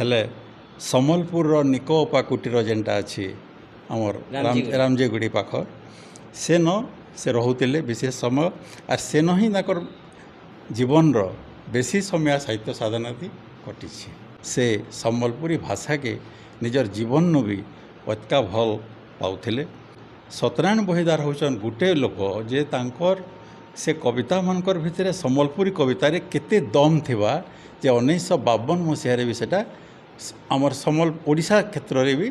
हेले सम्बलपुर निकोपा कुटीर जेनटा अच्छी आमर रामजेगुड़ी पाख सेन से रोते विशेष समय आर सेन ही जीवन बेसी समय साहित्य साधना थी कटी से सम्बलपुरी भाषा के निजर जीवन भी अतका भल पाउथिले। सत्यनारायण बहिदार होचन गुटे लोक जे तांकर से कविता मानकर भितर सम्बलपुरी कवितार केते दम थिबा जे 1952 मसीह भी सेटा आमर समल ओडिशा क्षेत्र रे भी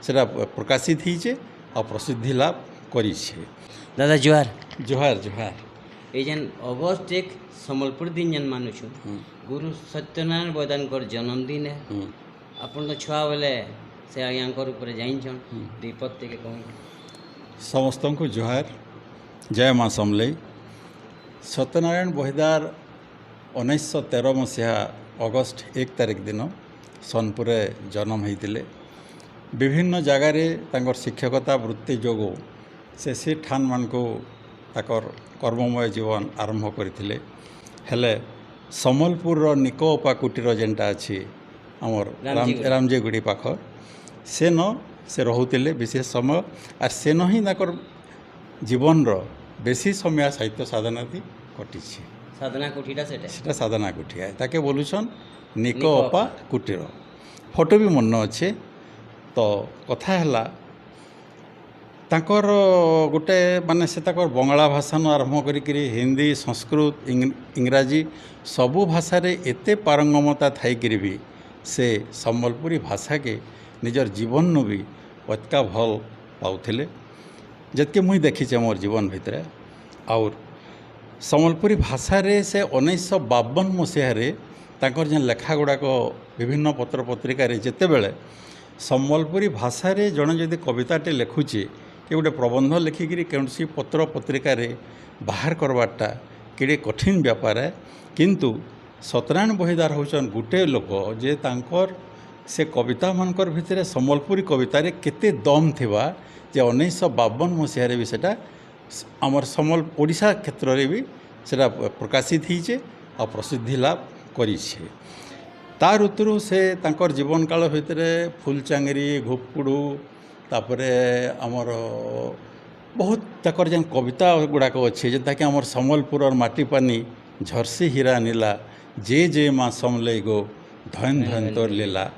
सेटा प्रकाशित होइछे और प्रसिद्धि लाभ करिछे। दादा जोहार जोहार जोहार ये जेन अगस्त 1 सम्बलपुर दिन जेन मानुछु गुरु सत्यनारायण बहिदार जन्मदिन है अपन तो छुआ बेले से आज्ञाकर ऊपर जाइछन दीपत्ति के कहूँ समस्त को जोहार जय माँ समलई। सत्यनारायण बहिदार 1913 मसीहा अगस्त 1 तारिख दिन सोनपुर जन्म होते विभिन्न जगार तांकर शिक्षकता वृत्ति जोगो से ठान मान को ताकर कर्ममय जीवन आरंभ करथिले। हेले सम्बलपुर निकोपा कुटीर जेनटा अच्छी आमर रामजेगुड़ी पाख सेन से रोते विशेष समय आर सेन ही जीवन बेसी समय साहित्य साधना थी कटी साधना कुटीटा सेटा साधना कुटिया ताके बोलुछन निकोपा कुटीर फोटो भी मन अच्छे। तो कथा है तांकर गोटे माने से ताकर बंगला भाषा आरंभ करी हिंदी संस्कृत इंग्राजी सबू भाषा रे एते पारंगमता थाई भी से सम्बलपुरी भाषा के निजर जीवन भी अतका भल पाउथिले जतके मुई देखीचे मोर जीवन भितर। और सम्बलपुरी भाषा रे से 1952 मसीह तांकर जेन लेखा गुड़ाक विभिन्न पत्र पत्रिका जिते बेले सम्बलपुरी भाषा रे जड़े जदि कविताटे लिखुचे कि गोटे प्रबंध लिखिकी कौन पत्र पत्रिका बाहर करवाटा कि कठिन व्यापार है। किंतु सत्यनारायण बहिदार होचन गुटे लोक जे तांकर से कविता मानकर भितर सम्बलपुरी कवितार केते दम थिबा जे 1952 मसीह भी सेटा आमर समल ओडिशा क्षेत्र रे भी सेटा प्रकाशित होइछे और प्रसिद्धि लाभ करिछे। तार उत्तरु से तांकर जीवन काल भितर फुलचांगरी घुपकुड़ू तापरे आमर बहुत ताकर जेन कविता गुड़ाक अच्छे जेनता कि आमर सम्बलपुर माटी पानी झरसी हीरा नीला जे माँ समलई गो धन धन तोर लीला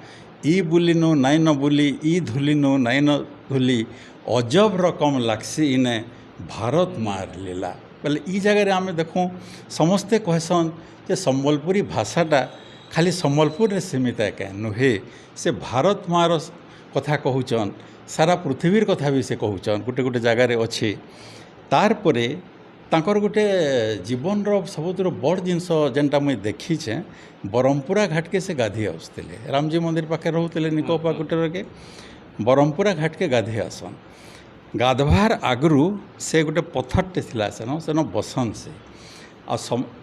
ई बुलिनु नाई न बुली ई धुलिनु नाई न धुली अजब रकम लागसी इने भारत मार लीला बोले ई जगह आम देखूँ समस्ते कहसन जे सम्बलपुरी भाषाटा खाली सम्बलपुर रे सीमित एका नुहे से भारत मार कथा कहूचन सारा पृथ्वीर कथा भी से कहूचन गोटे गोटे जगार अच्छे। तार परे तांकर गोटे जीवन सबुतर बड़ जिनस जेनटा मुई देखीचे बरमपुरा घाट के से गाधी आसुले रामजी मंदिर पाखे रोते निकोपा कुटीर के बरमपुरा घाट के गाधी आसन गाधवार आगु से गोटे पत्थरटे थिला सेन बसन से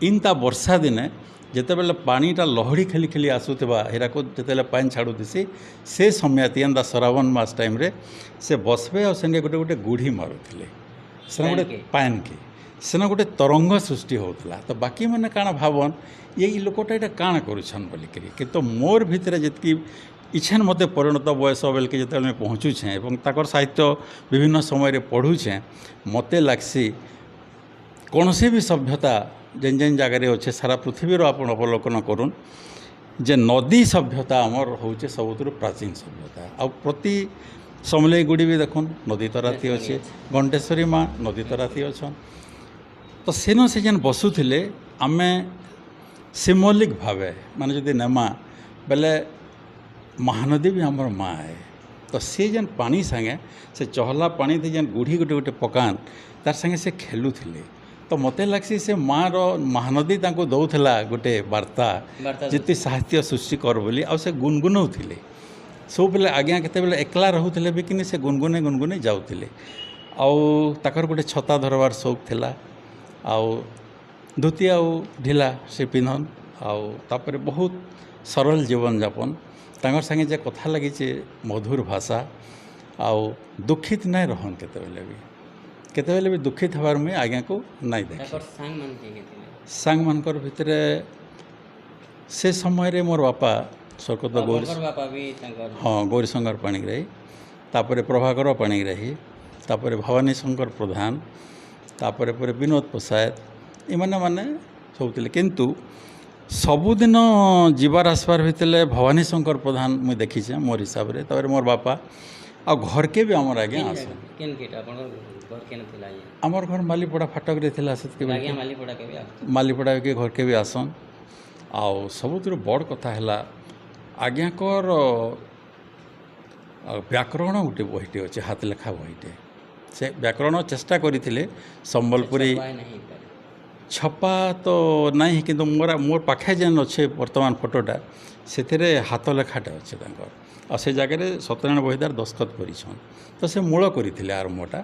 इंता वर्षा दिने जिते बेले पानीटा लहड़ी खेली खेली आसुवा हीराको जिते पानी छाड़ुसी से समय एंदा श्रावण मास टाइम रे से बसबे और संगे गोटे गोटे गुढ़ी मारुले से गोटे पान के सेना गोटे तरंग सृष्टि होता। तो बाकी मैंने काण भावन ये लोकटा ये काण करुछन बोलिकी किंतु मोर भितर जितकी इच्छा मत परिणत बयस बेल के जिते पहुँचुछे और ताकर साहित्य विभिन्न समय पढ़ुछे मत लगसी कौन भी सभ्यता जेन जेन जगार अच्छे सारा पृथ्वीर आप अवलोकन करूँ जे नदी सभ्यता आमर होचे सबुतर प्राचीन सभ्यता आ प्रति समलई गुड़ी भी देखुन नदी तराती अच्छे घंटेश्वरी माँ नदी तराती अच्छा। तो सेन से जेन बसुले आम सिम्बलिक भाव माने जदि नेमा बेले महानदी भी आमर माँ है। तो सी जेन पानी संगे से चहला पानी थी जेन गुढ़ी गोटे गोटे पकान तार संगे से खेलुले तो मत लगसी से माँ महानदी तांको दौला गोटे वार्ता जिते साहित्य सृष्टि कर बोली आ से गुनगुनौले सब बेले आज्ञा केते बेले एकला रहूले भी कि से गुनगुने गुनगुने जाऊले आकर गोटे छता धरवार शौक थिला आउ धोती आउ ढिला से पिंधन आउे बहुत सरल जीवन यापन तांगर संगे जे कथा लगी मधुर भाषा आउ दुखित नहीं रहन केते भी दुखित हबार मुझे आज्ञा को नहीं देख सांग मानकर भितर से समय रे मोर बापा ସ୍ୱର୍ଗତ ଗୌରୀ ଆପଣଙ୍କର ବାପା ବି ତାଙ୍କର ହଁ ଗୌରୀଶଙ୍କର ପାଣିଗ୍ରାହୀ, ତାପରେ ପ୍ରଭାକର ପାଣିଗ୍ରାହୀ, ତାପରେ ଭବାନୀ ଶଙ୍କର ପ୍ରଧାନ, ତାପରେ ପରେ ବିନୋଦ ପ୍ରସାଦ, ଏମାନେ ସବୁ ଥିଲେ। କିନ୍ତୁ ସବୁଦିନ ଯିବାର ଆସିବାର ଭିତରେ ଭବାନୀ ଶଙ୍କର ପ୍ରଧାନ ମୁଇଁ ଦେଖିଛେ ମୋର୍ ହିସାବରେ। ତାପରେ ମୋର୍ ବାପା ଆଉ ଘରକେ ବି ଆମର ଆଜ୍ଞା ଆସନ୍। କେନ୍ କେଟା ଆପଣଙ୍କର ଘର କେନ୍ ଥିଲା ଆଜ୍ଞା? ଆମର ଘର ମାଲିପଡ଼ା ଫାଟକରେ ଥିଲା ସେତିକି ଆଜ୍ଞା ମାଲିପଡ଼ା କେବେ ଆସୁଥିଲେ? ମାଲିପଡ଼ାକେ ଘରକେ ବି ଆସନ୍। ଆଉ ସବୁଥିରୁ ବଡ଼ କଥା ହେଲା ଆଜ୍ଞାଙ୍କର ବ୍ୟାକରଣ ଗୋଟେ ବହିଟେ ଅଛି, ହାତ ଲେଖା ବହିଟେ। ସେ ବ୍ୟାକରଣ ଚେଷ୍ଟା କରିଥିଲେ ସମ୍ବଲପୁରୀ ଛପା ନାହିଁ ପାରେ। ଛପା ତ ନାହିଁ, କିନ୍ତୁ ମୋର୍ ପାଖେ ଯେନ୍ ଅଛେ ବର୍ତ୍ତମାନ ଫଟୋଟା, ସେଥିରେ ହାତ ଲେଖାଟା ଅଛେ ତାଙ୍କର। ଆଉ ସେ ଜାଗାରେ ସତ୍ୟନାରାୟଣ ବହିଦାର ଦସ୍ତଖତ କରିଛନ୍। ତ ସେ ମୂଳ କରିଥିଲେ ଆରମ୍ଭଟା।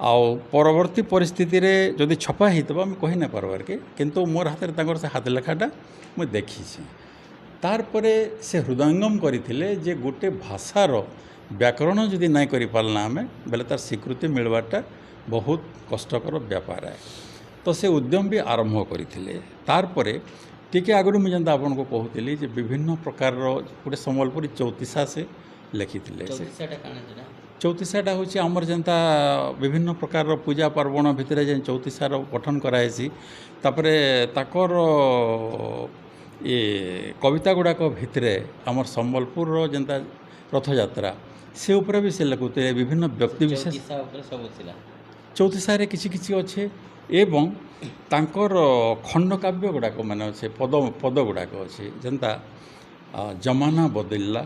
ଆଉ ପରବର୍ତ୍ତୀ ପରିସ୍ଥିତିରେ ଯଦି ଛପା ହେଇଥିବ ଆମେ କହି ନାଇଁ ପାରବାର୍ କେ, କିନ୍ତୁ ମୋର୍ ହାତରେ ତାଙ୍କର ସେ ହାତ ଲେଖାଟା ମୁଇଁ ଦେଖିଛେ। ତାରପରେ ସେ ହୃଦୟଙ୍ଗମ କରିଥିଲେ ଯେ ଗୋଟେ ଭାଷାର ବ୍ୟାକରଣ ଯଦି ନାଇଁ କରିପାରିଲା ଆମେ ବେଲେ ତାର ସ୍ୱୀକୃତି ମିଳିବାଟା ବହୁତ କଷ୍ଟକର ବ୍ୟାପାର ଏ। ତ ସେ ଉଦ୍ୟମ ବି ଆରମ୍ଭ କରିଥିଲେ। ତାରପରେ ଟିକେ ଆଗରୁ ମୁଁ ଯେନ୍ତା ଆପଣଙ୍କୁ କହୁଥିଲି ଯେ ବିଭିନ୍ନ ପ୍ରକାରର ଗୋଟେ ସମ୍ବଲପୁରୀ ଚୌତିଶା ସେ ଲେଖିଥିଲେ। ସେ ଚୌତିଶାଟା କାଣା ସେଟା? ଚୌତିଶାଟା ହେଉଛି ଆମର ଯେନ୍ତା ବିଭିନ୍ନ ପ୍ରକାରର ପୂଜା ପାର୍ବଣ ଭିତରେ ଯେନ୍ ଚୌତିଶାର ପଠନ କରାହେସି, ତାପରେ ତାଙ୍କର କବିତା ଗୁଡ଼ାକ ଭିତରେ ଆମର ସମ୍ବଲପୁରର ଯେନ୍ତା ରଥଯାତ୍ରା ସେ ଉପରେ ବି ସେ ଲେଖୁଥିଲେ। ବିଭିନ୍ନ ବ୍ୟକ୍ତି ବିଶେଷ ଚୌତିଶା ଉପରେ ସବୁ ଥିଲା। ଚୌତିଶାରେ କିଛି କିଛି ଅଛେ ଏବଂ ତାଙ୍କର ଖଣ୍ଡକାବ୍ୟ ଗୁଡ଼ାକ ମାନେ ଅଛେ, ପଦ ଗୁଡ଼ାକ ଅଛେ। ଯେନ୍ତା ଜମାନା ବଦଳିଲା,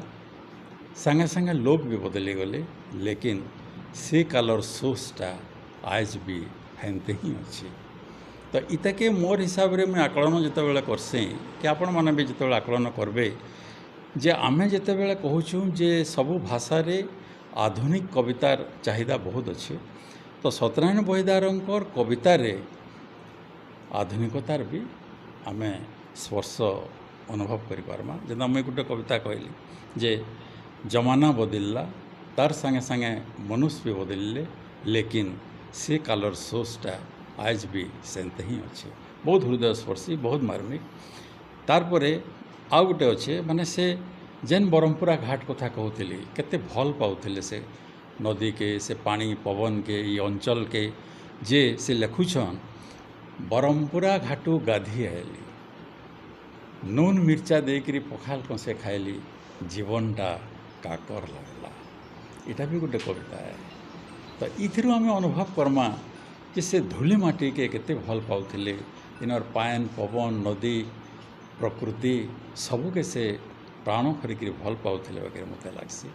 ସାଙ୍ଗେ ସାଙ୍ଗେ ଲୋକ ବି ବଦଳି ଗଲେ, ଲେକିନ୍ ସେ କାଲର ସୋଚଟା ଆଜ ବି ହେନ୍ତେ ହିଁ ଅଛି। ତ ଇତାକେ ମୋର୍ ହିସାବରେ ମୁଇଁ ଆକଳନ ଯେତେବେଳେ କର୍ସିଁ କି ଆପଣମାନେ ବି ଯେତେବେଳେ ଆକଳନ କରବେ ଯେ ଆମେ ଯେତେବେଳେ କହୁଛୁଁ ଯେ ସବୁ ଭାଷାରେ ଆଧୁନିକ କବିତାର ଚାହିଦା ବହୁତ ଅଛେ, ତ ସତ୍ୟନାରାୟଣ ବହିଦାରଙ୍କର କବିତାରେ ଆଧୁନିକତାର ବି ଆମେ ସ୍ପର୍ଶ ଅନୁଭବ କରିପାର୍ମା। ଯେନ୍ତା ମୁଇଁ ଗୋଟେ କବିତା କହିଲି ଯେ ଜମାନା ବଦଳିଲା, ତାର ସାଙ୍ଗେ ସାଙ୍ଗେ ମନୁଷ୍ୟ ବି ବଦଳିଲେ, ଲେକିନ୍ ସେ କାଲର ସୋଚଟା ଆଜ ବି ସେନ୍ତେ ହିଁ ଅଛେ। ବହୁତ ହୃଦୟସ୍ପର୍ଶୀ, ବହୁତ ମାର୍ମିକ। ତାରପରେ ଆଉ ଗୋଟେ ଅଛେ, ମାନେ ସେ ଯେନ୍ ବ୍ରହ୍ମପୁରା ଘାଟ କଥା କହୁଥିଲି, କେତେ ଭଲ ପାଉଥିଲେ ସେ ନଦୀକେ, ସେ ପାଣି ପବନକେ, ଇ ଅଞ୍ଚଲକେ। ଯେ ସେ ଲେଖୁଛନ୍ ବ୍ରହ୍ମପୁରା ଘାଟୁ ଗାଧି ଆଇଲି, ନୁନ ମିର୍ଚା ଦେଇକିରି ପଖାଲ କଂସେ ଖାଇଲି, ଜୀବନଟା କାକର ଲାଗଲା। ଏଇଟା ବି ଗୋଟେ କବିତା ଏ। ତ ଇଥିରୁ ଆମେ ଅନୁଭବ କର୍ମା ଯେ ସେ ଧୂଳି ମାଟିକେ କେତେ ଭଲ ପାଉଥିଲେ। ଇନର ପାଏନ୍ ପବନ ନଦୀ ପ୍ରକୃତି ସବୁକେ ସେ ପ୍ରାଣ ଭରିକିରି ଭଲ ପାଉଥିଲେ ବଗେରେ ମୋତେ ଲାଗ୍ସି।